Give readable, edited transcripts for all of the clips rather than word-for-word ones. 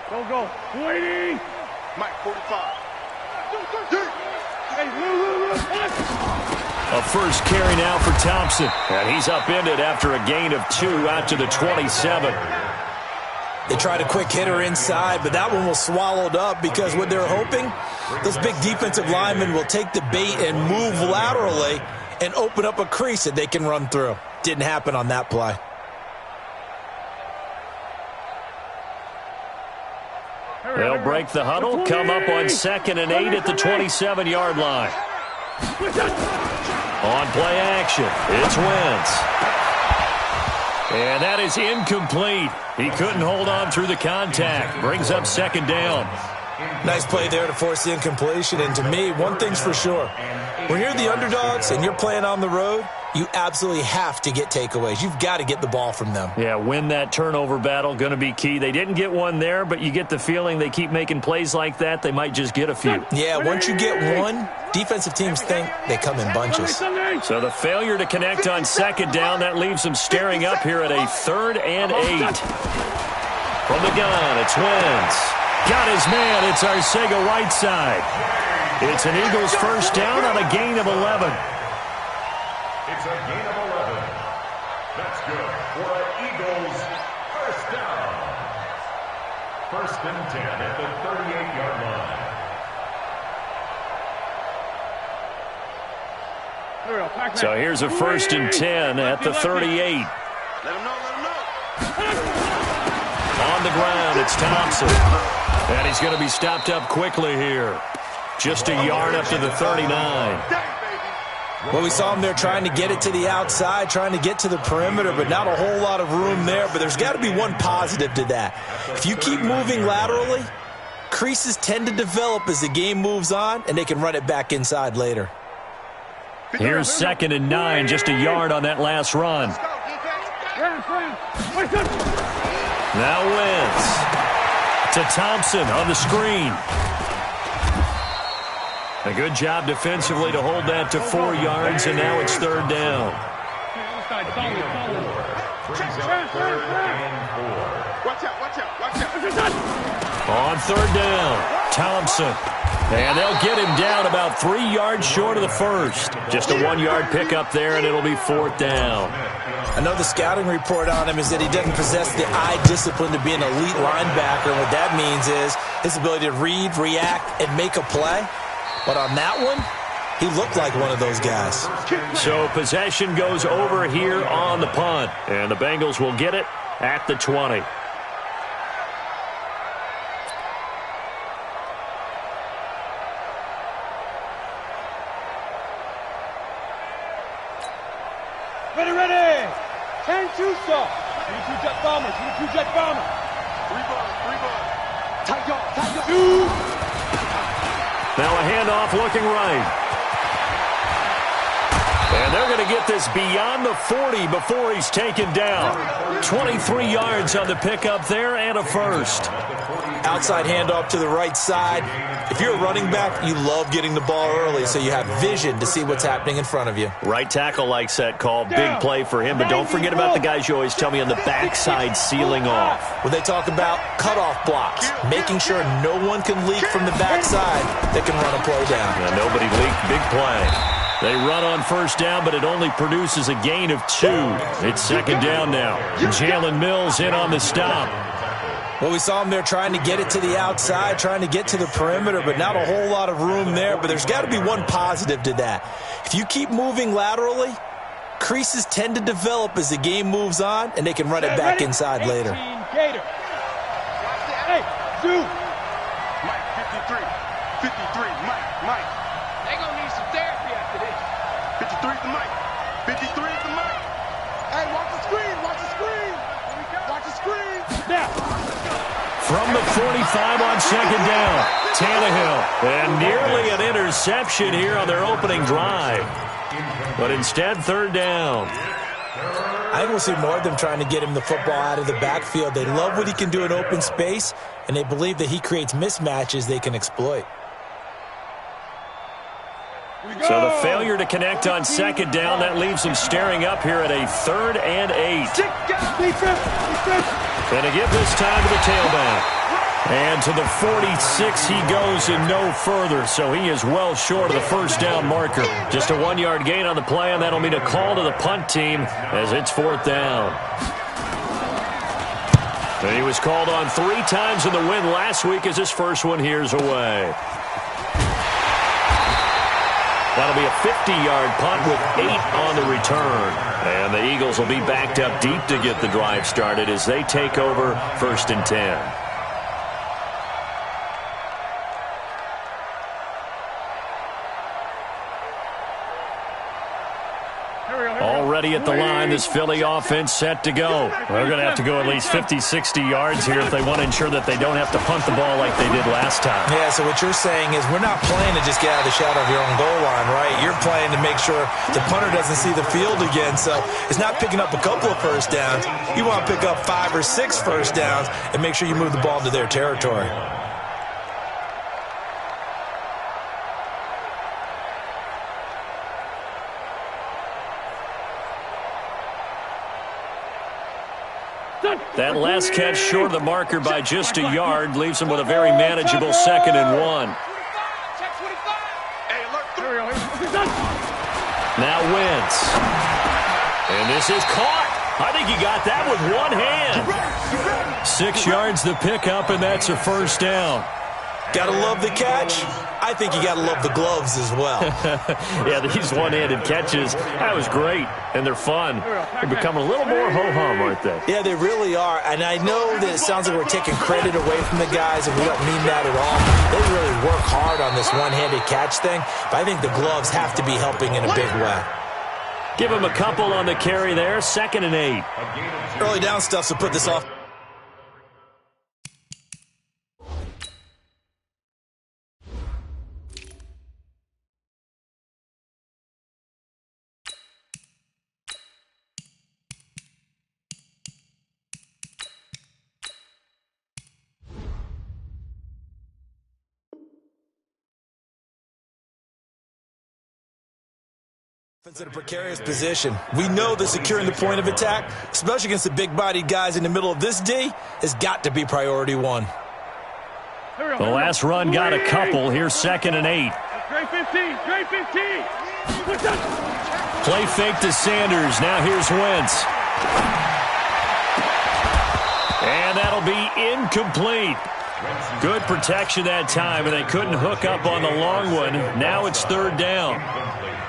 Go. Waiting. Mike, 45. A first carry now for Thompson. And he's upended after a gain of 2 out to the 27. They tried a quick hitter inside, but that one was swallowed up because what they're hoping, those big defensive linemen will take the bait and move laterally and open up a crease that they can run through. Didn't happen on that play. They'll break the huddle, come up on 2nd and 8 at the 27-yard line. On play action, it's Wentz. And that is incomplete. He couldn't hold on through the contact. Brings up 2nd down. Nice play there to force the incompletion. And to me, one thing's for sure. When you're the underdogs and you're playing on the road, you absolutely have to get takeaways. You've got to get the ball from them. Yeah, win that turnover battle, going to be key. They didn't get one there, but you get the feeling they keep making plays like that, they might just get a few. Yeah, once you get one, defensive teams think they come in bunches. So the failure to connect on 2nd down, that leaves them staring up here at a 3rd and 8. From the gun, it's Wentz. Got his man, it's Arcega-Whiteside. It's an Eagles first down on a gain of 11. It's a gain of 11. That's good for an Eagles first down. 1st and 10 at the 38-yard line. So here's a 1st and 10 at the 38. Let him know. On the ground, it's Thompson. And he's going to be stopped up quickly here. Just a yard up to the 39. Well, we saw him there trying to get it to the outside, trying to get to the perimeter, but not a whole lot of room there. But there's got to be one positive to that. If you keep moving laterally, creases tend to develop as the game moves on, and they can run it back inside later. Here's 2nd and 9, just a yard on that last run. Now Wentz to Thompson on the screen. A good job defensively to hold that to 4 yards, and now it's 3rd down. On 3rd down, Thompson. And they'll get him down about 3 yards short of the first. Just a 1-yard pickup there, and it'll be 4th down. I know the scouting report on him is that he doesn't possess the eye discipline to be an elite linebacker. And what that means is his ability to read, react, and make a play. But on that one, he looked like one of those guys. So possession goes over here on the punt. And the Bengals will get it at the 20. Ready. 10-2 stop. 2-jet bomber. 2-jet bomber. 3 ball. Tight yard. 2. Now a handoff looking right. And they're going to get this beyond the 40 before he's taken down. 23 yards on the pickup there and a first. Outside handoff to the right side. If you're a running back, you love getting the ball early so you have vision to see what's happening in front of you. Right tackle likes that call. Big play for him, but don't forget about the guys you always tell me on the backside sealing off. When they talk about cutoff blocks, making sure no one can leak from the backside that can run a play down. Yeah, nobody leaked. Big play. They run on first down, but it only produces a gain of 2. It's 2nd down now. Jalen Mills in on the stop. Well, we saw him there trying to get it to the outside, trying to get to the perimeter, but not a whole lot of room there. But there's got to be one positive to that. If you keep moving laterally, creases tend to develop as the game moves on, and they can run it back inside later. Gator. Hey, Zoo. Mike, 53. 53, Mike. They gonna need some therapy after this. 53 to Mike. 53 to Mike. Hey, watch the screen. Watch the screen. Now. From the 45 on 2nd down, Tannehill. And nearly an interception here on their opening drive. But instead, 3rd down. I think we'll see more of them trying to get him the football out of the backfield. They love what he can do in open space, and they believe that he creates mismatches they can exploit. So the failure to connect on 2nd down, that leaves them staring up here at a 3rd and 8. And to give this time to the tailback. And to the 46 he goes and no further, so he is well short of the first down marker. Just a 1-yard gain on the play, and that'll mean a call to the punt team as it's 4th down. And he was called on 3 times in the win last week as his first one here's away. That'll be a 50-yard punt with 8 on the return. And the Eagles will be backed up deep to get the drive started as they take over 1st and 10. Already at the line, this Philly offense set to go. They're going to have to go at least 50, 60 yards here if they want to ensure that they don't have to punt the ball like they did last time. Yeah, so what you're saying is we're not playing to just get out of the shadow of your own goal line, right? You're playing to make sure the punter doesn't see the field again. So it's not picking up a couple of first downs. You want to pick up 5 or 6 first downs and make sure you move the ball into their territory. That last catch short of the marker by just a yard leaves him with a very manageable 2nd and 1. Now Wentz. And this is caught. I think he got that with one hand. 6 yards the pickup, and that's a first down. Gotta love the catch. I think you gotta love the gloves as well. Yeah, these one-handed catches, that was great, and they're fun. They're becoming a little more ho-hum, aren't they? Yeah, they really are, and I know that it sounds like we're taking credit away from the guys, and we don't mean that at all. They really work hard on this one-handed catch thing, but I think the gloves have to be helping in a big way. Give him a couple on the carry there, 2nd and 8. Early down stuff, so put this off. In a precarious position. We know that securing the point of attack, especially against the big-bodied guys in the middle of this D, has got to be priority 1. The last run got a couple. Here's 2nd and 8. Straight 15. Straight 15. Play fake to Sanders. Now here's Wentz. And that'll be incomplete. Good protection that time, and they couldn't hook up on the long one. Now it's 3rd down.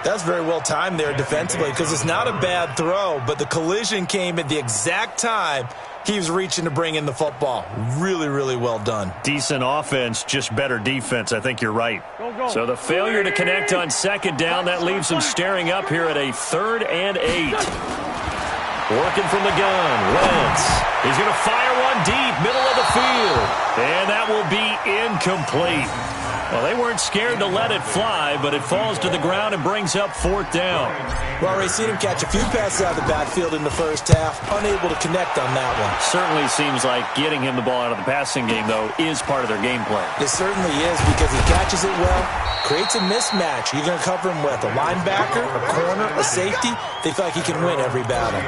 That's very well timed there defensively because it's not a bad throw, but the collision came at the exact time he was reaching to bring in the football. Really, really well done. Decent offense, just better defense. I think you're right. So the failure to connect on 2nd down, that leaves them staring up here at a 3rd and 8. Working from the gun, Wentz. He's going to fire one deep, middle of the field. And that will be incomplete. Well, they weren't scared to let it fly, but it falls to the ground and brings up 4th down. Well, we've seen him catch a few passes out of the backfield in the first half, unable to connect on that one. Certainly seems like getting him the ball out of the passing game, though, is part of their game plan. It certainly is because he catches it well, creates a mismatch. You're going to cover him with a linebacker, a corner, a safety. They feel like he can win every battle.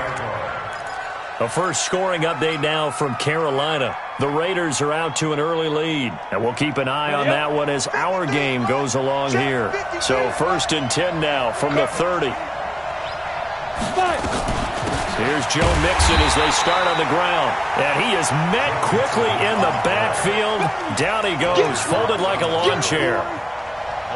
A first scoring update now from Carolina. The Raiders are out to an early lead, and we'll keep an eye on that one as our game goes along here. So 1st and 10 now from the 30. Here's Joe Mixon as they start on the ground, and he is met quickly in the backfield. Down he goes, folded like a lawn chair.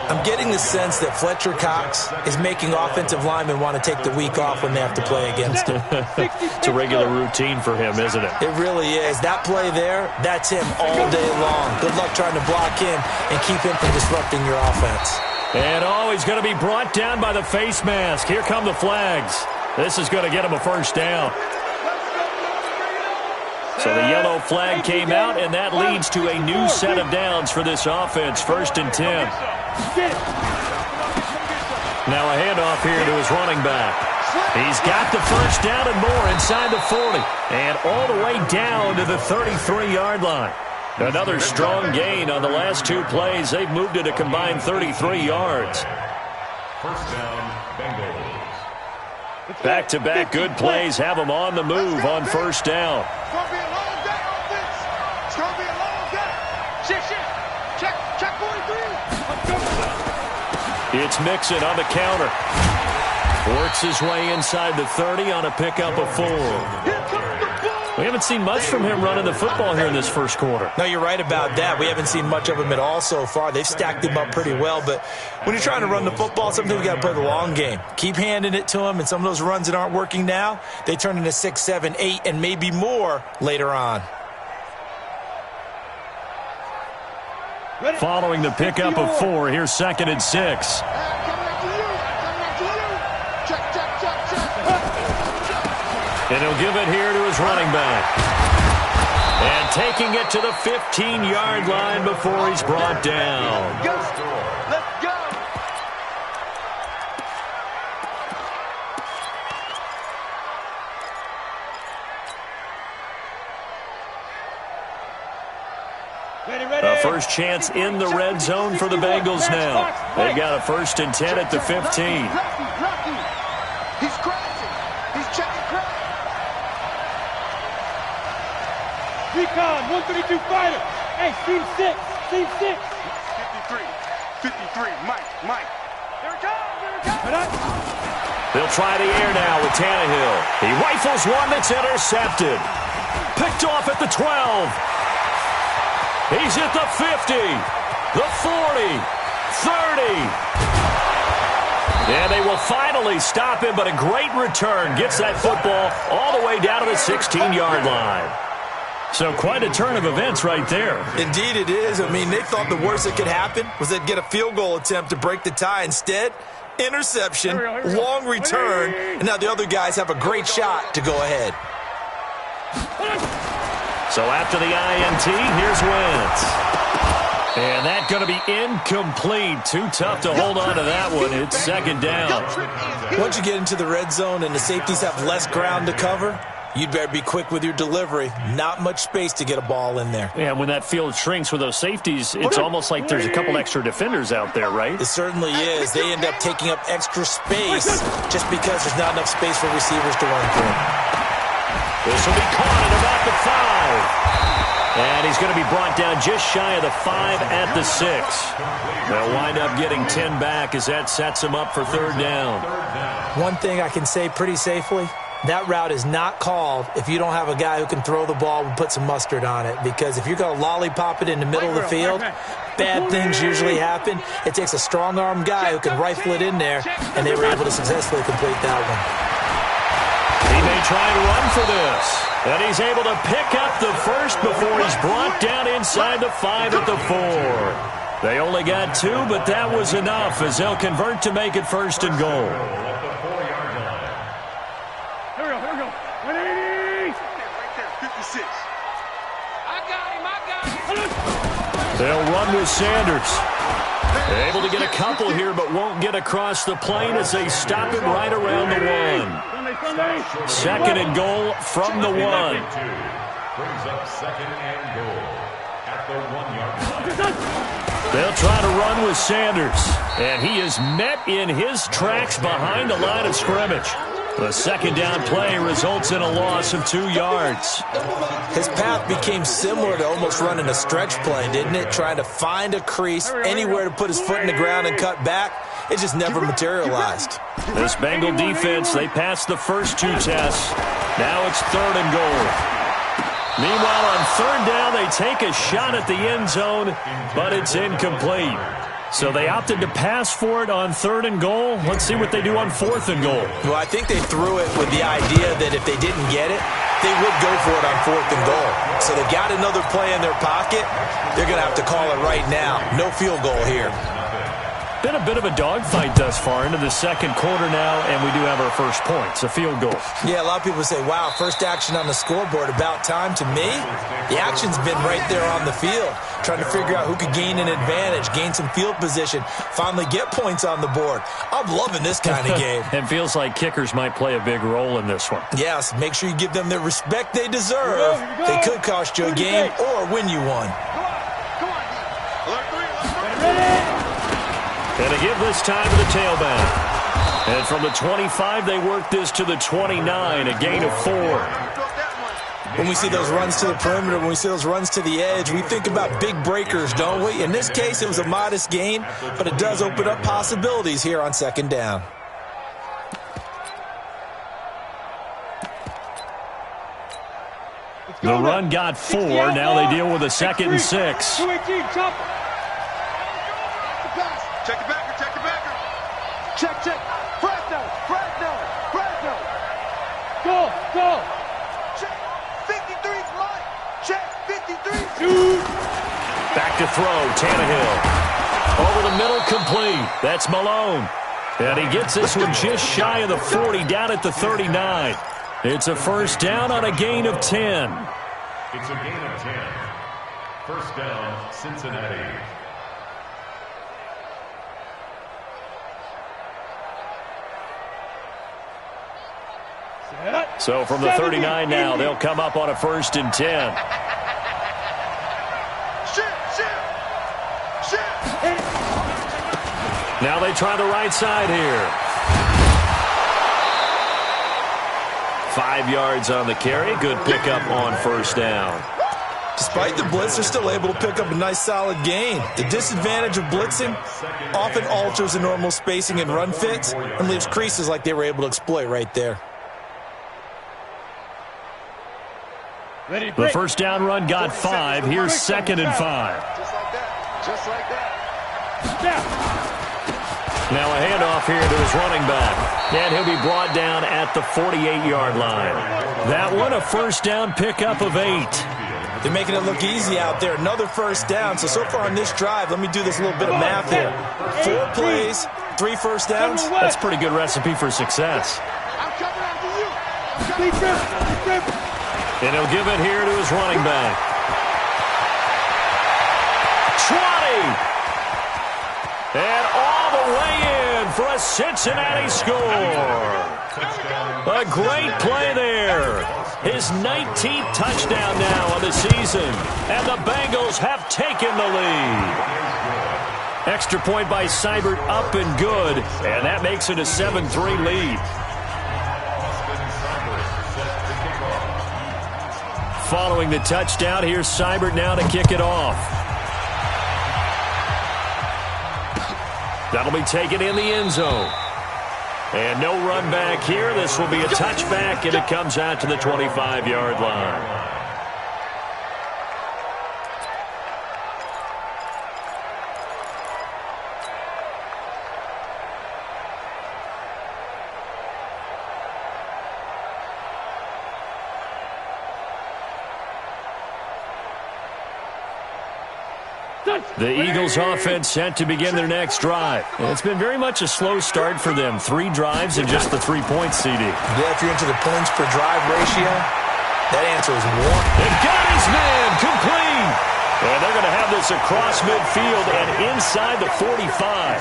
I'm getting the sense that Fletcher Cox is making offensive linemen want to take the week off when they have to play against him. It's a regular routine for him, isn't it? It really is. That play there, that's him all day long. Good luck trying to block him and keep him from disrupting your offense. And he's going to be brought down by the face mask. Here come the flags. This is going to get him a first down. So the yellow flag came out, and that leads to a new set of downs for this offense. 1st and 10. Now a handoff here to his running back. He's got the first down and more inside the 40. And all the way down to the 33-yard line. Another strong gain on the last 2 plays. They've moved it a combined 33 yards. First down, Bengals. Back-to-back good plays have them on the move on 1st down. It's going to be a long day, offense. It's going to be a long day. Check 43. It's Mixon on the counter. Works his way inside the 30 on a pickup of 4. We haven't seen much from him running the football here in this first quarter. No, you're right about that. We haven't seen much of him at all so far. They've stacked him up pretty well, but when you're trying to run the football, sometimes you got to play the long game. Keep handing it to him, and some of those runs that aren't working now, they turn into 6, 7, 8, and maybe more later on. Following the pickup of 4, here's 2nd and 6. And he'll give it here to his running back. And taking it to the 15-yard line before he's brought down. Let's go. A first chance in the red zone for the Bengals now. They've got a 1st and 10 at the 15. He's crashing. He's checking crack. Recon, 132 fighter. Hey, team 6. 53. 53. Mike. Here it comes. They'll try the air now with Tannehill. He rifles one that's intercepted. Picked off at the 12. He's at the 50, the 40, 30. And they will finally stop him, but a great return. Gets that football all the way down to the 16-yard line. So quite a turn of events right there. Indeed it is. I mean, they thought the worst that could happen was they'd get a field goal attempt to break the tie. Instead, interception, long return, and now the other guys have a great shot to go ahead. So after the INT, here's Wentz. And that's going to be incomplete. Too tough to hold on to that one. It's 2nd down. Once you get into the red zone and the safeties have less ground to cover, you'd better be quick with your delivery. Not much space to get a ball in there. Yeah, when that field shrinks with those safeties, it's almost like there's a couple extra defenders out there, right? It certainly is. They end up taking up extra space just because there's not enough space for receivers to run through. This will be caught at about the 5. And he's going to be brought down just shy of the 5 at the 6. They'll wind up getting 10 back as that sets him up for 3rd down. One thing I can say pretty safely, that route is not called if you don't have a guy who can throw the ball and put some mustard on it. Because if you're going to lollipop it in the middle of the field, bad things usually happen. It takes a strong-arm guy who can rifle it in there, and they were able to successfully complete that one. He may try and run for this. And he's able to pick up the 1st before he's brought down inside the 5 at the 4. They only got 2, but that was enough as they'll convert to make it 1st and goal. Here we go. 180. Right there, 56. I got him. They'll run with Sanders. Able to get a couple here, but won't get across the plane as they stop him right around the 1. 2nd and goal from the 1. Brings up 2nd and goal at the 1-yard line. They'll try to run with Sanders, and he is met in his tracks behind the line of scrimmage. The 2nd down play results in a loss of 2 yards. His path became similar to almost running a stretch play, didn't it? Trying to find a crease, anywhere to put his foot in the ground and cut back. It just never materialized. This Bengal defense, they passed the first 2 tests. Now it's 3rd and goal. Meanwhile, on 3rd down, they take a shot at the end zone, but it's incomplete. So they opted to pass for it on 3rd and goal. Let's see what they do on 4th and goal. Well, I think they threw it with the idea that if they didn't get it, they would go for it on 4th and goal. So they've got another play in their pocket. They're going to have to call it right now. No field goal here. Been a bit of a dogfight thus far into the 2nd quarter now, and we do have our first points, a field goal. Yeah, a lot of people say, wow, first action on the scoreboard, about time. To me, the action's been right there on the field, trying to figure out who could gain an advantage, gain some field position, finally get points on the board. I'm loving this kind of game. It feels like kickers might play a big role in this one. Yes, make sure you give them the respect they deserve. They could cost you a game or win you one. And to give this time to the tailback. And from the 25, they work this to the 29, a gain of 4. When we see those runs to the perimeter, when we see those runs to the edge, we think about big breakers, don't we? In this case, it was a modest gain, but it does open up possibilities here on second down. The run got 4. Now they deal with a 2nd and 6. 218, chop. Check your backer, check your backer. Check. Fresno. Go. Check. 53's mine. Check. 53. Shoot. Back to throw. Tannehill. Over the middle, complete. That's Malone. And he gets this one just shy of the 40, down at the 39. It's a first down on a gain of 10. It's a gain of 10. First down, Cincinnati. So from the 39 now, they'll come up on a 1st and 10. Now they try the right side here. 5 yards on the carry. Good pickup on first down. Despite the blitz, they're still able to pick up a nice solid gain. The disadvantage of blitzing often alters the normal spacing and run fits and leaves creases like they were able to exploit right there. The first down run got 5. Here's 2nd and 5. Just like that. Now a handoff here to his running back. And he'll be brought down at the 48-yard line. That one a first down pickup of 8. They're making it look easy out there. Another first down. So far on this drive, let me do this little bit of math here. 4 plays, 3 first downs. That's a pretty good recipe for success. I'm coming after you. And he'll give it here to his running back. 20! And all the way in for a Cincinnati score. A great play there. His 19th touchdown now of the season. And the Bengals have taken the lead. Extra point by Seibert up and good. And that makes it a 7-3 lead. Following the touchdown, here's Seibert now to kick it off. That'll be taken in the end zone. And no run back here. This will be a touchback, and it comes out to the 25-yard line. The Eagles offense set to begin their next drive. It's been very much a slow start for them. 3 drives and just the 3 points, CD. Yeah, if you're into the points per drive ratio, that answer is 1. And got his man complete. And they're going to have this across midfield and inside the 45.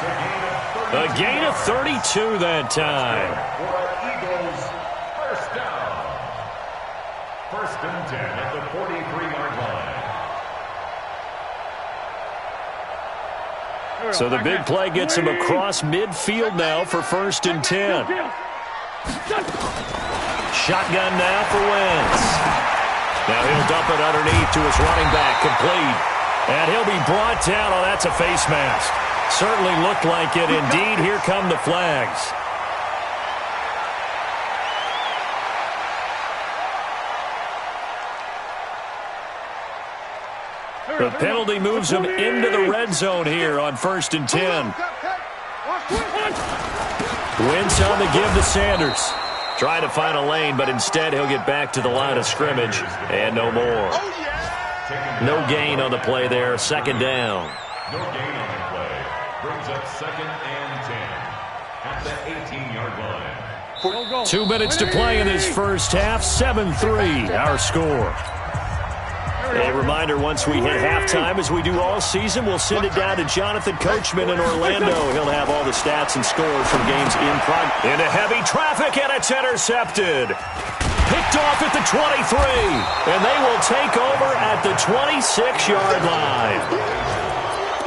A gain of 32 that time. For Eagles, first down. 1st and 10 at the 43-yard line. So the big play gets him across midfield now for 1st and 10. Shotgun now for Wentz. Now he'll dump it underneath to his running back, complete. And he'll be brought down. Oh, that's a face mask. Certainly looked like it. Indeed, here come the flags. The penalty moves him into the red zone here on 1st and 10. Wentz on the give to Sanders. Trying to find a lane, but instead he'll get back to the line of scrimmage. And no more. No gain on the play there. 2nd down. No gain on the play. Brings up 2nd and 10 at the 18-yard line. 2 minutes to play in this first half. 7-3 our score. A reminder, once we hit halftime, as we do all season, we'll send it down to Jonathan Coachman in Orlando. He'll have all the stats and scores from games in progress. Into heavy traffic, and it's intercepted. Picked off at the 23, and they will take over at the 26-yard line.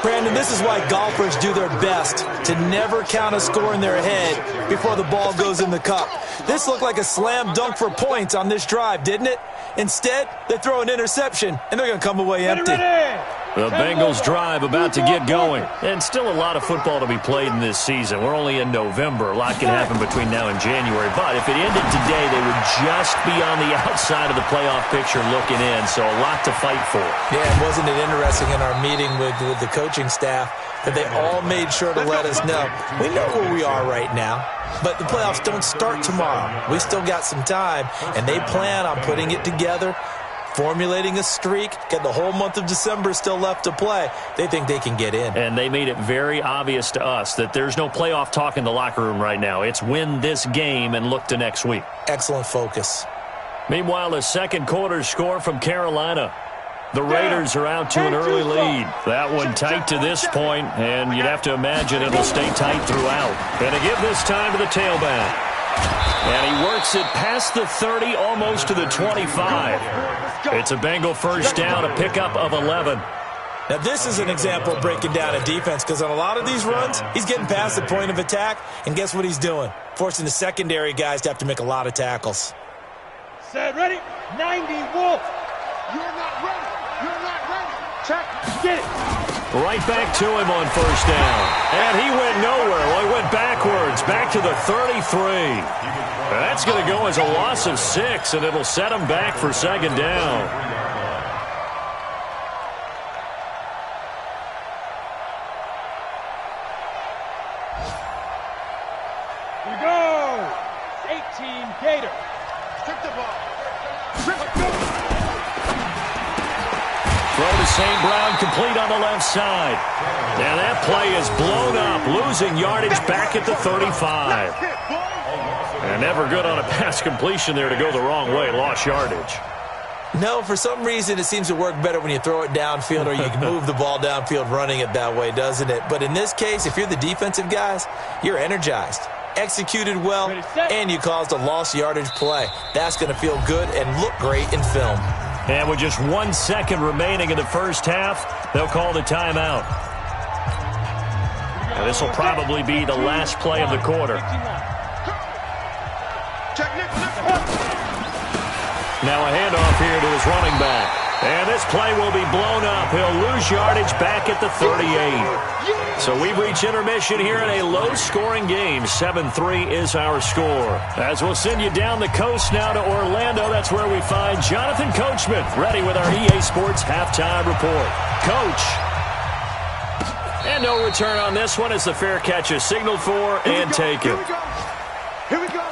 Brandon, this is why golfers do their best to never count a score in their head before the ball goes in the cup. This looked like a slam dunk for points on this drive, didn't it? Instead, they throw an interception, and they're going to come away empty. The Bengals drive about to get going. And still a lot of football to be played in this season. We're only in November. A lot can happen between now and January. But if it ended today, they would just be on the outside of the playoff picture looking in. So a lot to fight for. Yeah, and wasn't it interesting in our meeting with the coaching staff that they all made sure to let us know. We know where we are right now, but the playoffs don't start tomorrow. We still got some time, and they plan on putting it together, formulating a streak, get the whole month of December still left to play. They think they can get in. And they made it very obvious to us that there's no playoff talk in the locker room right now. It's win this game and look to next week. Excellent focus. Meanwhile, the second quarter score from Carolina. The Raiders are out to an early lead. That one tight to this point, and you'd have to imagine it'll stay tight throughout. And to give this time to the tailback. And he works it past the 30, almost to the 25. It's a Bengal first down, a pickup of 11. Now, this is an example of breaking down a defense, because on a lot of these runs, he's getting past the point of attack, and guess what he's doing? Forcing the secondary guys to have to make a lot of tackles. Set, ready, 90, Wolf. You're not ready. You're not ready. Check. Get it. Right back to him on first down. And he went nowhere. Well, he went backwards, back to the 33. That's going to go as a loss of 6, and it'll set him back for second down. Here we go. 18 Gator. Strip the ball. Throw to St. Brown, complete on the left side. And that play is blown up, losing yardage back at the 35. And never good on a pass completion there to go the wrong way, lost yardage. No, for some reason it seems to work better when you throw it downfield or you can move the ball downfield running it that way, doesn't it? But in this case, if you're the defensive guys, you're energized, executed well, and you caused a lost yardage play. That's going to feel good and look great in film. And with just 1 second remaining in the first half, they'll call the timeout. And this will probably be the last play of the quarter. Now a handoff here to his running back. And this play will be blown up. He'll lose yardage back at the 38. So we've reached intermission here in a low-scoring game. 7-3 is our score. As we'll send you down the coast now to Orlando, that's where we find Jonathan Coachman, ready with our EA Sports halftime report. Coach. And no return on this one as the fair catch is signaled for and taken. Here we go.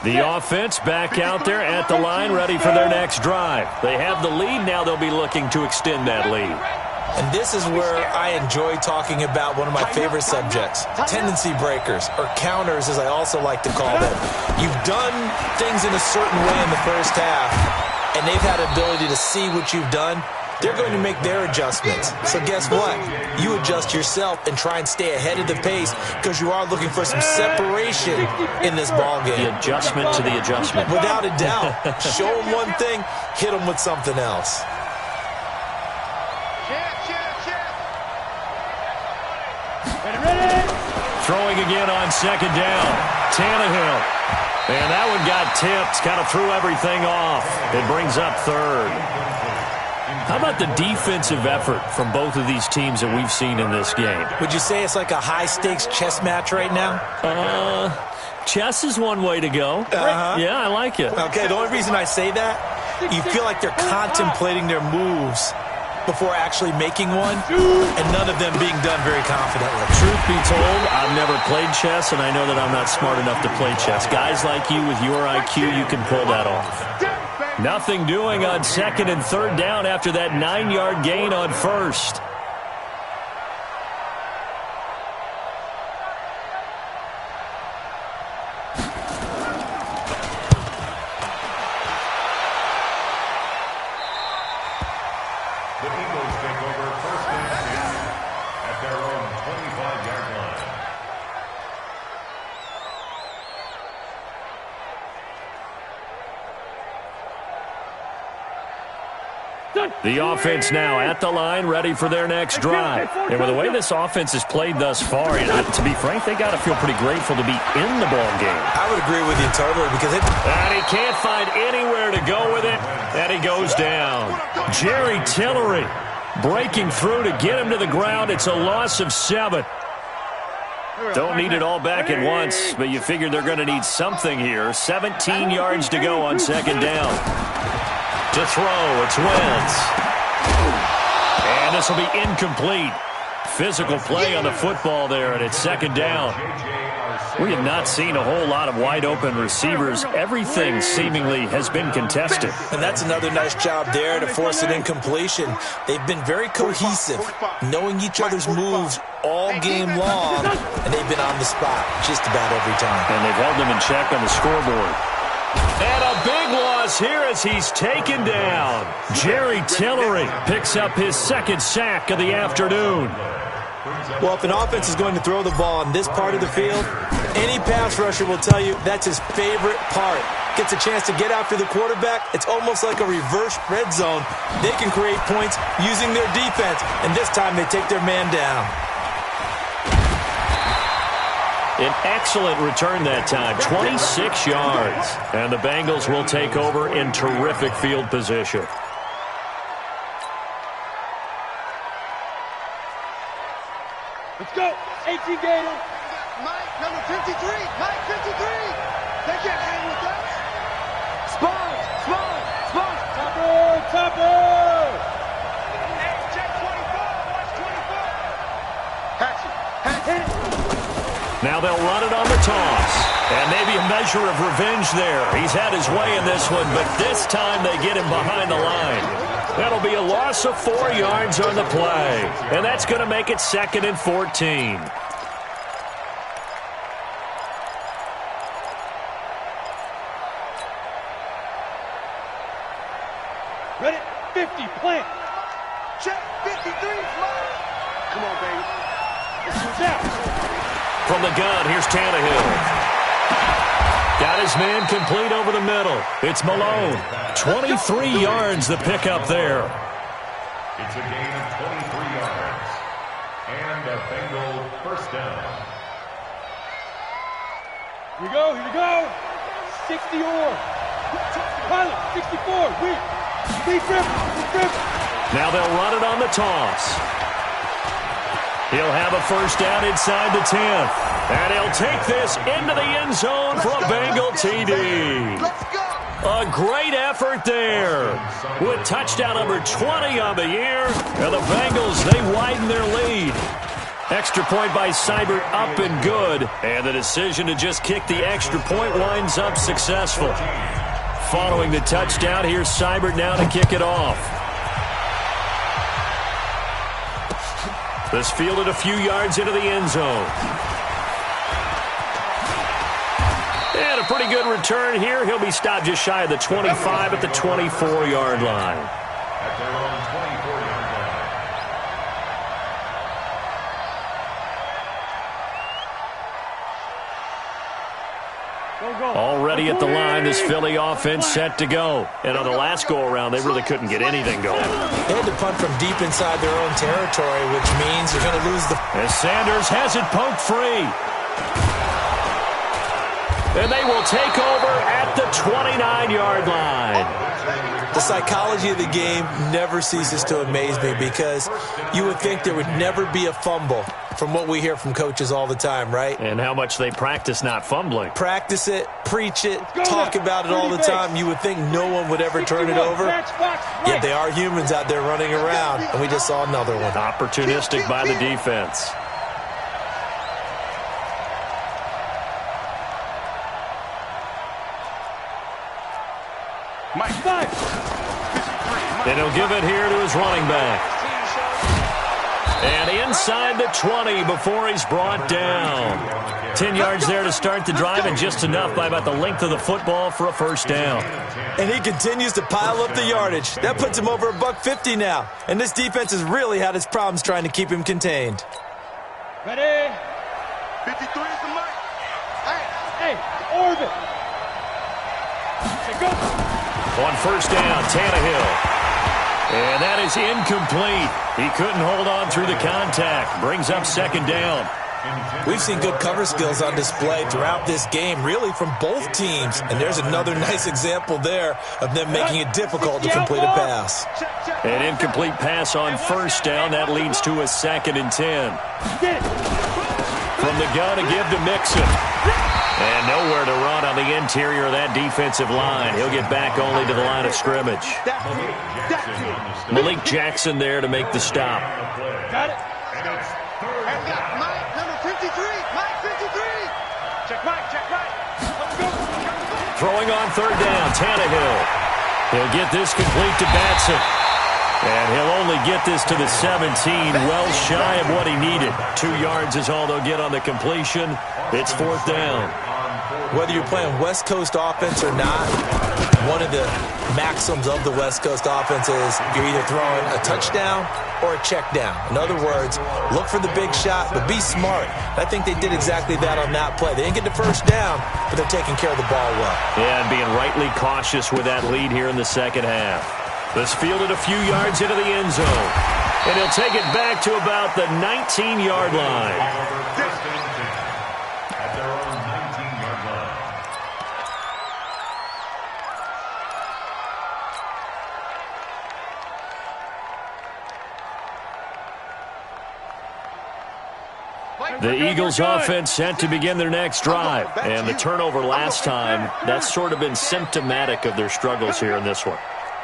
The offense back out there at the line, ready for their next drive. They have the lead. Now they'll be looking to extend that lead. And this is where I enjoy talking about one of my favorite subjects, tendency breakers, or counters as I also like to call them. You've done things in a certain way in the first half, and they've had ability to see what you've done. They're going to make their adjustments. So guess what? You adjust yourself and try and stay ahead of the pace because you are looking for some separation in this ballgame. The adjustment to the adjustment. Without a doubt. Show them one thing, hit them with something else. Throwing again on second down. Tannehill. And that one got tipped. Kind of threw everything off. It brings up third. How about the defensive effort from both of these teams that we've seen in this game? Would you say it's like a high-stakes chess match right now? Chess is one way to go. Yeah, I like it. Okay, the only reason I say that, you feel like they're contemplating their moves before actually making one, and none of them being done very confidently. Truth be told, I've never played chess, and I know that I'm not smart enough to play chess. Guys like you with your IQ, you can pull that off. Nothing doing on second and third down after that 9-yard gain on first. The Eagles take over first and 10 at their own 25-yard line. The offense now at the line, ready for their next drive. And with the way this offense has played thus far, to be frank, they got to feel pretty grateful to be in the ball game. I would agree with you totally because And he can't find anywhere to go with it, and he goes down. Jerry Tillery breaking through to get him to the ground. It's a loss of 7. Don't need it all back at once, but you figure they're going to need something here. 17 yards to go on second down. To throw, it's Wentz. And this will be incomplete. Physical play on the football there, and it's second down. We have not seen a whole lot of wide-open receivers. Everything seemingly has been contested. And that's another nice job there to force an incompletion. They've been very cohesive, knowing each other's moves all game long, and they've been on the spot just about every time. And they've held them in check on the scoreboard. And a big loss here as he's taken down. Jerry Tillery picks up his second sack of the afternoon. Well, if an offense is going to throw the ball on this part of the field, any pass rusher will tell you that's his favorite part. Gets a chance to get after the quarterback. It's almost like a reverse red zone. They can create points using their defense, and this time they take their man down. An excellent return that time, 26 yards. And the Bengals will take over in terrific field position. Let's go. 18 Gator. Mike, number 53. Mike, 53. They can't hang with us. Spawn. Topper. Hey, check 24. Watch 24. Hatchet. Now they'll run it on the toss. And maybe a measure of revenge there. He's had his way in this one, but this time they get him behind the line. That'll be a loss of 4 yards on the play. And that's going to make it 2nd and 14. Ready? 50, plant. Check 53. Mike. Come on, baby. This one's out. From the gun, here's Tannehill. Got his man complete over the middle. It's Malone. 23 yards the pickup there. It's a gain of 23 yards. And a Bengal first down. Here we go. 60 or. Pilot, 64. Weak grip. Now they'll run it on the toss. He'll have a first down inside the 10th. And he'll take this into the end zone for a Bengal TD. Let's go. A great effort there. With touchdown number 20 on the year. And the Bengals, they widen their lead. Extra point by Seibert up and good. And the decision to just kick the extra point winds up successful. Following the touchdown, here's Seibert now to kick it off. This fielded a few yards into the end zone. And a pretty good return here. He'll be stopped just shy of the 25 at the 24-yard line. At their own 24-yard line. Already at the line, this Philly offense set to go. And on the last go-around, they really couldn't get anything going. They had to punt from deep inside their own territory, which means you're going to lose the... As Sanders has it poked free. And they will take over at the 29-yard line. The psychology of the game never ceases to amaze me because you would think there would never be a fumble from what we hear from coaches all the time, right? And how much they practice not fumbling. Practice it, preach it, talk about it all the time. You would think no one would ever turn it over. Yet they are humans out there running around, and we just saw another one. Opportunistic by the defense. Mike. And he'll give it here to his running back. And inside the 20 before he's brought down. 10 yards there to start the drive, and just enough by about the length of the football for a first down. And he continues to pile up the yardage. That puts him over $150 now. And this defense has really had its problems trying to keep him contained. Ready? 53 is the mic. Hey, orbit. Go. On first down, Tannehill. And that is incomplete. He couldn't hold on through the contact. Brings up second down. We've seen good cover skills on display throughout this game, really from both teams. And there's another nice example there of them making it difficult to complete a pass. An incomplete pass on first down. That leads to a 2nd and 10. From the gun, a give to Mixon. And nowhere to run on the interior of that defensive line. He'll get back only to the line of scrimmage. Malik Jackson there to make the stop. Got it. And got Mike, number 53. Mike 53. Check Mike, check Mike. Let's go. Throwing on third down, Tannehill. He'll get this complete to Batson. And he'll only get this to the 17, well shy of what he needed. 2 yards is all they'll get on the completion. It's 4th down. Whether you're playing West Coast offense or not, one of the maxims of the West Coast offense is you're either throwing a touchdown or a check down. In other words, look for the big shot, but be smart. I think they did exactly that on that play. They didn't get the first down, but they're taking care of the ball well. Yeah, and being rightly cautious with that lead here in the second half. This fielded a few yards into the end zone. And he'll take it back to about the 19-yard line. At their own 19-yard line. The Eagles offense set to begin their next drive. And the turnover last time, that's sort of been symptomatic of their struggles here in this one.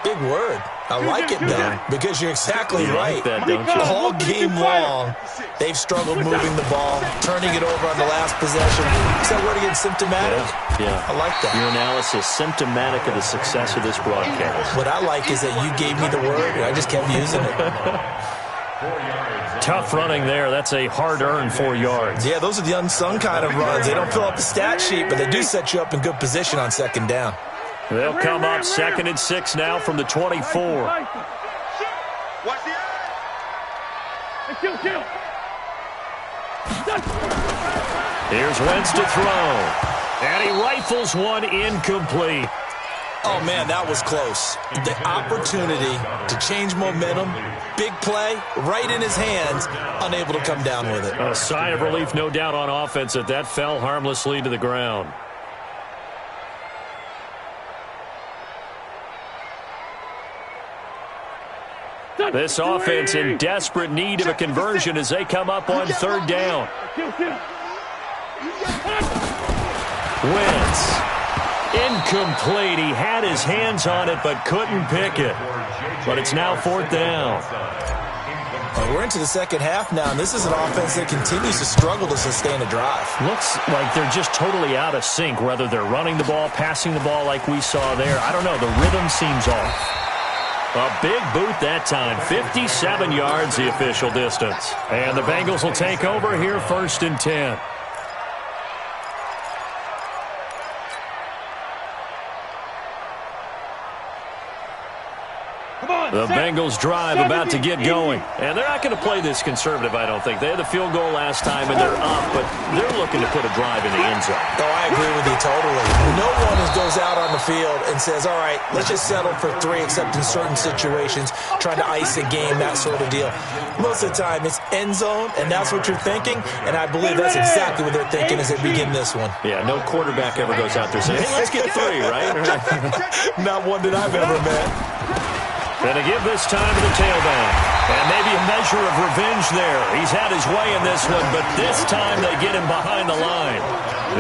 Big word. I like it, though, because you're exactly right. Like that, don't you? All game long, they've struggled moving the ball, turning it over on the last possession. Is that word again, symptomatic? Yeah. I like that. Your analysis, symptomatic of the success of this broadcast. What I like is that you gave me the word, and I just kept using it. Tough running there. That's a hard-earned 4 yards. Yeah, those are the unsung kind of runs. They don't fill out the stat sheet, but they do set you up in good position on second down. They'll come up 2nd and 6 now from the 24. Watch the eye. Here's Wentz to throw. And he rifles one incomplete. Oh, man, that was close. The opportunity to change momentum, big play, right in his hands, unable to come down with it. A sigh of relief, no doubt, on offense that that fell harmlessly to the ground. This offense in desperate need of a conversion as they come up on third down. Wentz. Incomplete. He had his hands on it but couldn't pick it. But it's now 4th down. We're into the second half now, and this is an offense that continues to struggle to sustain a drive. Looks like they're just totally out of sync, whether they're running the ball, passing the ball like we saw there. I don't know. The rhythm seems off. A big boot that time. 57 yards, the official distance. And the Bengals will take over here 1st and 10. The Bengals drive about to get going. And they're not going to play this conservative, I don't think. They had the field goal last time, and they're up, but they're looking to put a drive in the end zone. Oh, I agree with you totally. No one goes out on the field and says, all right, let's just settle for 3, except in certain situations, trying to ice a game, that sort of deal. Most of the time, it's end zone, and that's what you're thinking, and I believe that's exactly what they're thinking as they begin this one. Yeah, no quarterback ever goes out there saying, hey, let's get 3, right? Not one that I've ever met. Gonna give this time to the tailback. And maybe a measure of revenge there. He's had his way in this one, but this time they get him behind the line.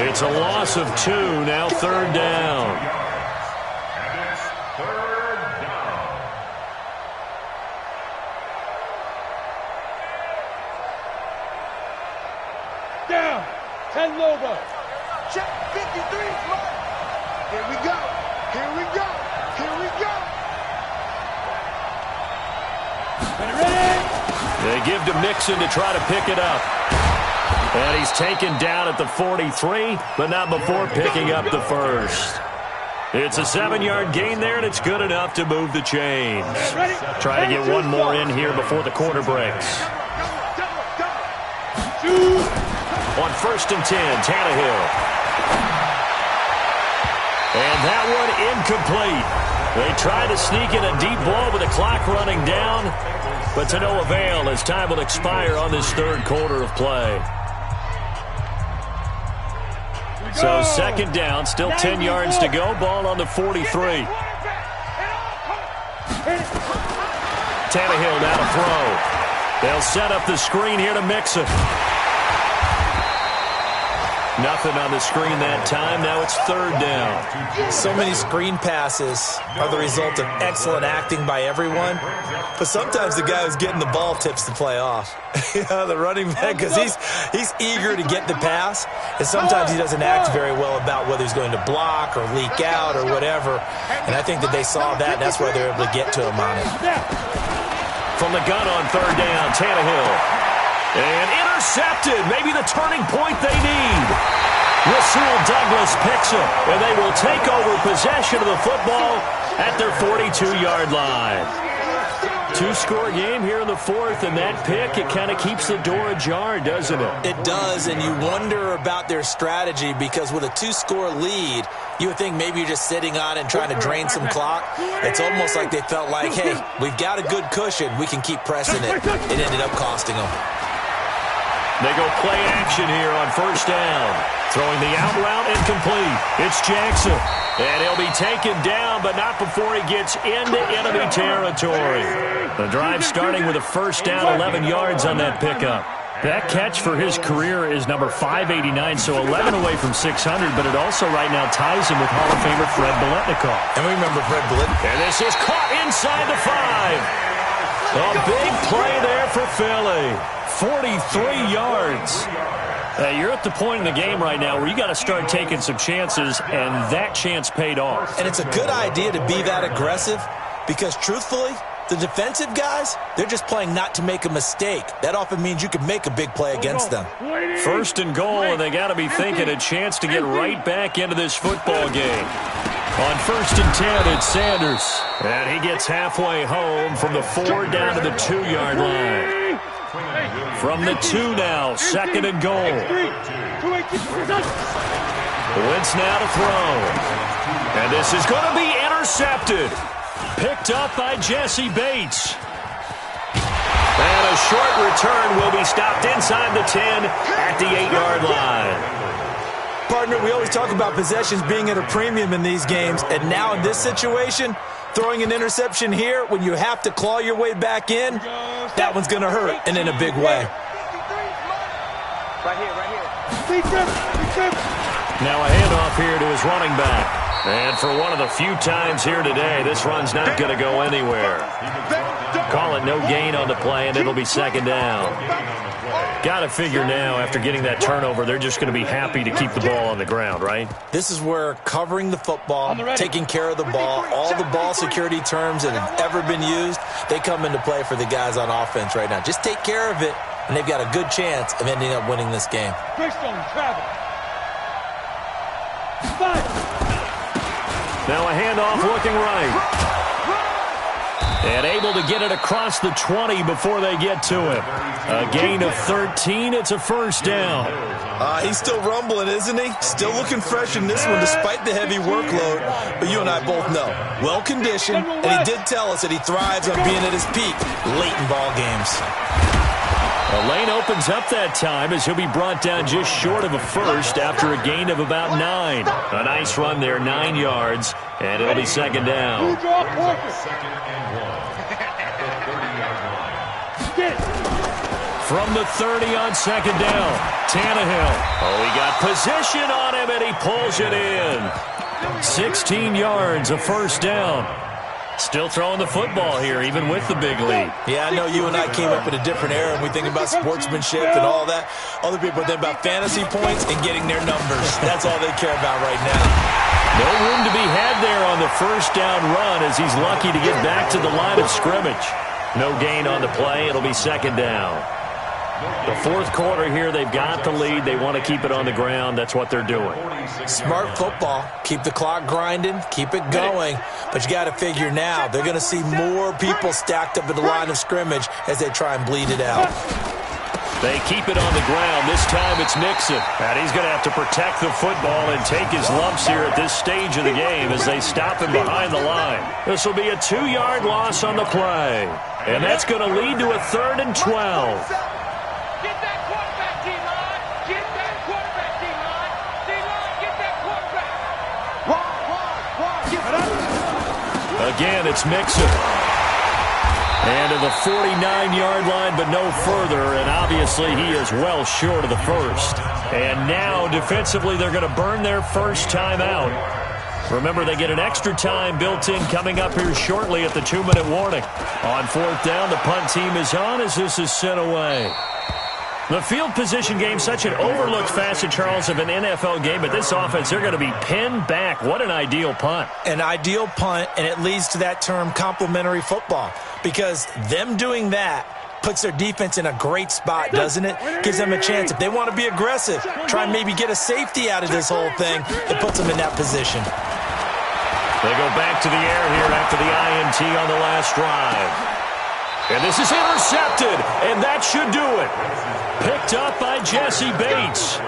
It's a loss of 2, now 3rd down. And it's 3rd down. Down. 10 Lobo. Check 53. Smart. Here we go. Here we go. Here we go. They give to Mixon to try to pick it up. And he's taken down at the 43, but not before picking up the first. It's a 7-yard gain there, and it's good enough to move the chains. Try to get one more in here before the quarter breaks. On 1st and 10, Tannehill. And that one incomplete. They try to sneak in a deep ball with the clock running down, but to no avail as time will expire on this third quarter of play. So second down, still 10 yards to go. Ball on the 43. Tannehill now to throw. They'll set up the screen here to mix it. Nothing on the screen that time. Now it's third down. So many screen passes are the result of excellent acting by everyone. But sometimes the guy who's getting the ball tips the play off. The running back, because he's eager to get the pass. And sometimes he doesn't act very well about whether he's going to block or leak out or whatever. And I think that they saw that, and that's why they're able to get to him on it. From the gun on third down, Tannehill. And intercepted. Maybe the turning point they need. Rasul Douglas picks it, and they will take over possession of the football at their 42-yard line. Two-score game here in the fourth, and that pick, it kind of keeps the door ajar, doesn't it? It does, and you wonder about their strategy because with a two-score lead, you would think maybe you're just sitting on it and trying to drain some clock. It's almost like they felt like, hey, we've got a good cushion. We can keep pressing it. It ended up costing them. They go play action here on first down. Throwing the out route incomplete. It's Jackson. And he'll be taken down, but not before he gets into enemy territory. The drive starting with a first down, 11 yards on that pickup. That catch for his career is number 589, so 11 away from 600, but it also right now ties him with Hall of Famer Fred Biletnikoff. And we remember Fred Biletnikoff. And this is caught inside the 5. A big play there for Philly. 43 yards. You're at the point in the game right now where you got to start taking some chances, and that chance paid off. And it's a good idea to be that aggressive because, truthfully, the defensive guys, they're just playing not to make a mistake. That often means you can make a big play against them. First and goal, and they got to be thinking a chance to get right back into this football game. On first and 10, it's Sanders. And he gets halfway home from the 4 down to the 2-yard line. From the 2 now, second and goal. Wentz now to throw. And this is going to be intercepted. Picked up by Jesse Bates. And a short return will be stopped inside the 10 at the 8-yard line. Partner, we always talk about possessions being at a premium in these games, and now in this situation, throwing an interception here when you have to claw your way back in, that one's going to hurt, and in a big way. Right here. Now a handoff here to his running back. And for one of the few times here today, this run's not going to go anywhere. Call it no gain on the play, and it'll be second down. Got to figure now, after getting that turnover, they're just going to be happy to keep the ball on the ground, right? This is where covering the football, taking care of the ball, all the ball security terms that have ever been used, they come into play for the guys on offense right now. Just take care of it, and they've got a good chance of ending up winning this game. Now a handoff looking right. And able to get it across the 20 before they get to him. A gain of 13. It's a first down. He's still rumbling, isn't he? Still looking fresh in this one despite the heavy workload. But you and I both know, well-conditioned, and he did tell us that he thrives on being at his peak late in ball games. The lane opens up that time as he'll be brought down just short of a first after a gain of about 9. A nice run there, 9 yards, and it'll be second down. From the 30 on second down, Tannehill. Oh, he got position on him, and he pulls it in. 16 yards, a first down. Still throwing the football here, even with the big lead. Yeah, I know you and I came up in a different era, and we think about sportsmanship and all that. Other people think about fantasy points and getting their numbers. That's all they care about right now. No room to be had there on the first down run as he's lucky to get back to the line of scrimmage. No gain on the play. It'll be second down. The fourth quarter here, they've got the lead. They want to keep it on the ground. That's what they're doing. Smart football. Keep the clock grinding. Keep it going. But you got to figure now, they're going to see more people stacked up at the line of scrimmage as they try and bleed it out. They keep it on the ground. This time it's Mixon. And he's going to have to protect the football and take his lumps here at this stage of the game as they stop him behind the line. This will be a 2-yard loss on the play. And that's going to lead to a 3rd and 12. Get that quarterback, D-line. Get that quarterback, D-line. D-line, get that quarterback. Again, it's Mixon. And to the 49-yard line, but no further. And obviously, he is well short of the first. And now, defensively, they're going to burn their first time out. Remember, they get an extra time built in coming up here shortly at the 2-minute warning. On 4th down, the punt team is on as this is sent away. The field position game, such an overlooked facet, Charles, of an NFL game. But this offense, they're going to be pinned back. What an ideal punt. An ideal punt, and it leads to that term complementary football. Because them doing that puts their defense in a great spot, doesn't it? Gives them a chance. If they want to be aggressive, try and maybe get a safety out of this whole thing, it puts them in that position. They go back to the air here after the INT on the last drive. And this is intercepted, and that should do it. Picked up by Jesse Bates.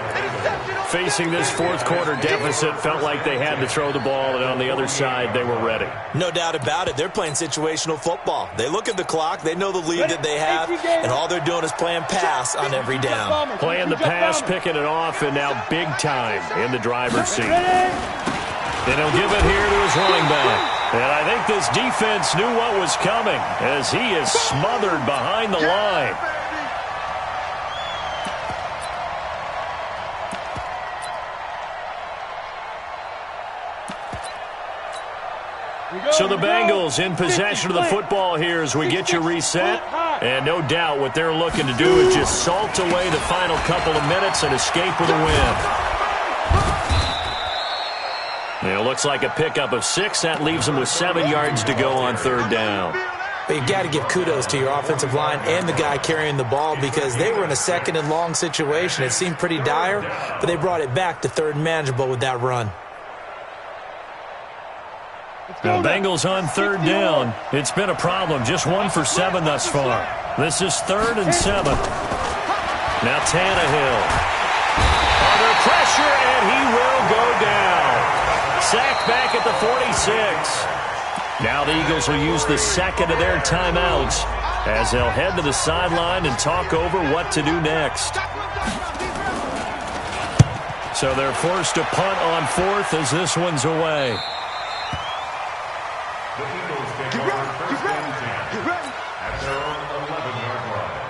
Facing this fourth-quarter deficit, felt like they had to throw the ball, and on the other side, they were ready. No doubt about it. They're playing situational football. They look at the clock, they know the lead that they have, and all they're doing is playing pass on every down. Playing the pass, picking it off, and now big time in the driver's seat. And he'll give it here to his running back. And I think this defense knew what was coming as he is smothered behind the line. So the Bengals in possession of the football here as we get you reset. And no doubt what they're looking to do is just salt away the final couple of minutes and escape with a win. And it looks like a pickup of 6. That leaves them with 7 yards to go on 3rd down. But you've got to give kudos to your offensive line and the guy carrying the ball because they were in a 2nd and long situation. It seemed pretty dire, but they brought it back to 3rd and manageable with that run. The Bengals on 3rd down. It's been a problem. Just 1 for 7 thus far. This is 3rd and 7. Now Tannehill. Under pressure, and he will go down. Sacked back at the 46. Now the Eagles will use the 2nd of their timeouts as they'll head to the sideline and talk over what to do next. So they're forced to punt on 4th as this one's away. The Eagles take over 1st and 10 at their own 11-yard line.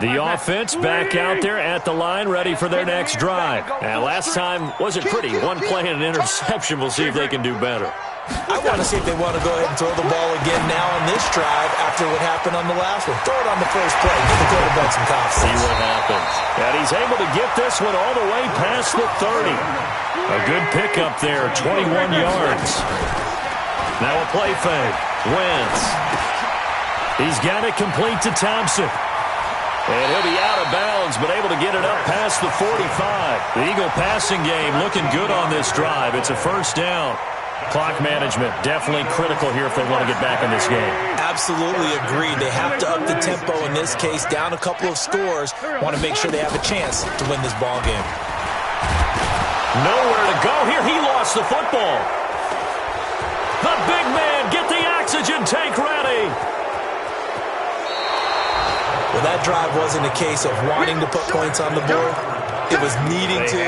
The offense back out there at the line, ready for their next drive. And last time wasn't pretty. 1 play and an interception. We'll see if they can do better. I want to see if they want to go ahead and throw the ball again now on this drive after what happened on the last one. Throw it on the first play. Give the quarterback some confidence. See what happens. And he's able to get this one all the way past the 30. A good pickup there, 21 yards. Now a play fake. Wentz. He's got it complete to Thompson. And he'll be out of bounds, but able to get it up past the 45. The Eagle passing game looking good on this drive. It's a 1st down. Clock management definitely critical here if they want to get back in this game. Absolutely agreed. They have to up the tempo in this case, down a couple of scores. Want to make sure they have a chance to win this ball game. Nowhere to go here. He lost the football. The big man, get the oxygen tank ready. Well, that drive wasn't a case of wanting to put points on the board. It was needing to,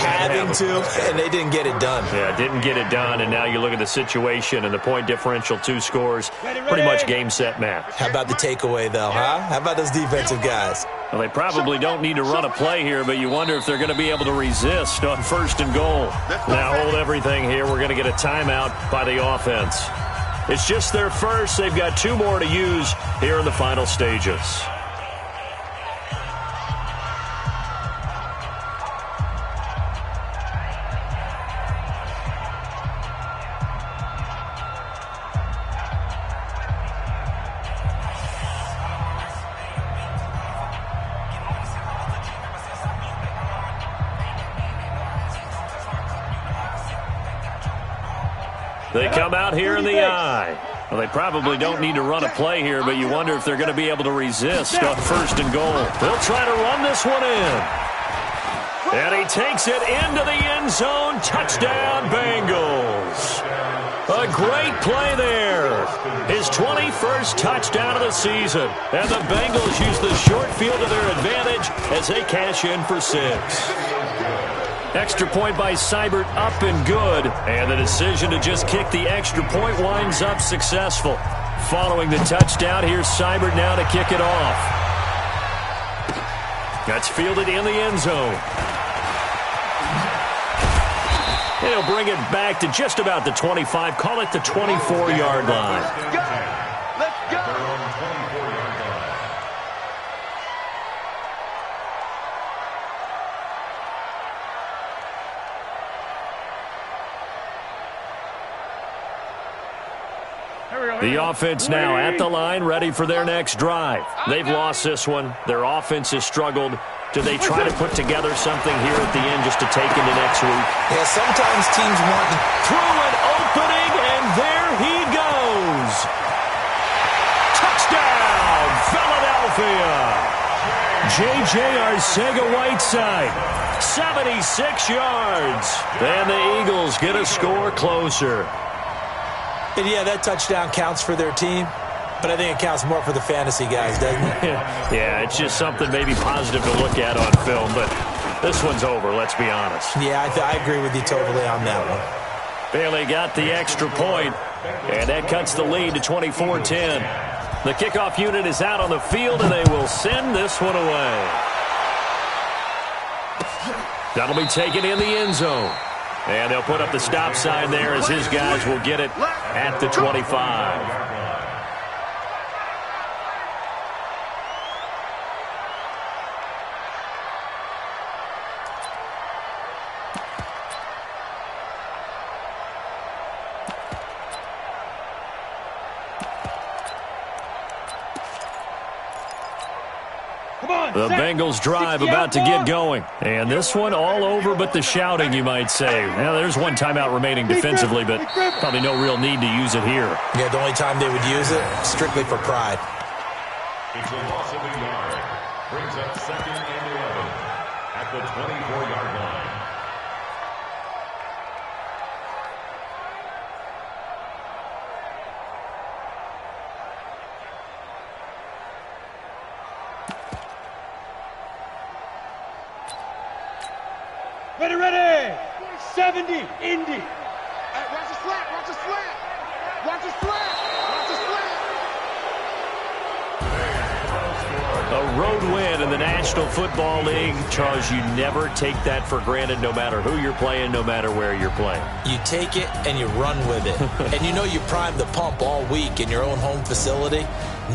having to, and they didn't get it done. Yeah, didn't get it done, and now you look at the situation and the point differential, 2 scores, pretty much game, set, match. How about the takeaway, though, huh? How about those defensive guys? Well, they probably don't need to run a play here, but you wonder if they're going to be able to resist on 1st and goal. Now hold everything here. We're going to get a timeout by the offense. It's just their first. They've got 2 more to use here in the final stages. They come out here in the eye. Well, they probably don't need to run a play here, but you wonder if they're going to be able to resist on 1st and goal. They'll try to run this one in. And he takes it into the end zone. Touchdown, Bengals. A great play there. His 21st touchdown of the season. And the Bengals use the short field to their advantage as they cash in for 6. Extra point by Seibert, up and good. And the decision to just kick the extra point winds up successful. Following the touchdown, here's Seibert now to kick it off. That's fielded in the end zone. And he'll bring it back to just about the 25. Call it the 24-yard line. Let's go. Let's go. The offense now at the line, ready for their next drive. They've lost this one. Their offense has struggled. Do they try to put together something here at the end just to take into next week? Yeah, sometimes teams want to. Through an opening, and there he goes. Touchdown, Philadelphia. J.J. Arcega-Whiteside, 76 yards. And the Eagles get a score closer. And yeah, that touchdown counts for their team, but I think it counts more for the fantasy guys, doesn't it? Yeah, it's just something maybe positive to look at on film, but this one's over, let's be honest. Yeah, I agree with you totally on that one. Bailey got the extra point, and that cuts the lead to 24-10. The kickoff unit is out on the field, and they will send this one away. That'll be taken in the end zone. And they'll put up the stop sign there as his guys will get it at the 25. The Bengals drive about to get going. And this one all over but the shouting, you might say. Well, there's one timeout remaining defensively, but probably no real need to use it here. Yeah, the only time they would use it, strictly for pride. It's a loss of a yard. Brings up 2nd and 11 at the 24-yard line. Ready. 70, Indy. Hey, watch the slant. Watch the slant. Watch the slant. Watch the slant. A road win in the National Football League. Charles, you never take that for granted no matter who you're playing, no matter where you're playing. You take it and you run with it. And you know you primed the pump all week in your own home facility.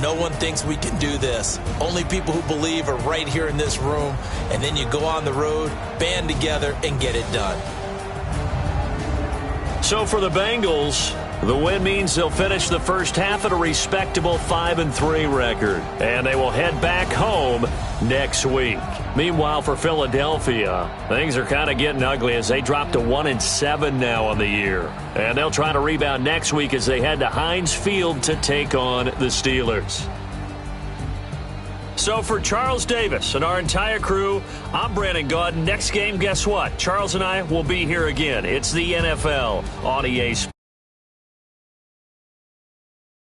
No one thinks we can do this. Only people who believe are right here in this room. And then you go on the road, band together, and get it done. So for the Bengals, the win means they'll finish the first half at a respectable 5-3 record. And they will head back home next week. Meanwhile, for Philadelphia, things are kind of getting ugly as they drop to 1-7 now on the year. And they'll try to rebound next week as they head to Heinz Field to take on the Steelers. So for Charles Davis and our entire crew, I'm Brandon Gaudin. Next game, guess what? Charles and I will be here again. It's the NFL on EA Sports.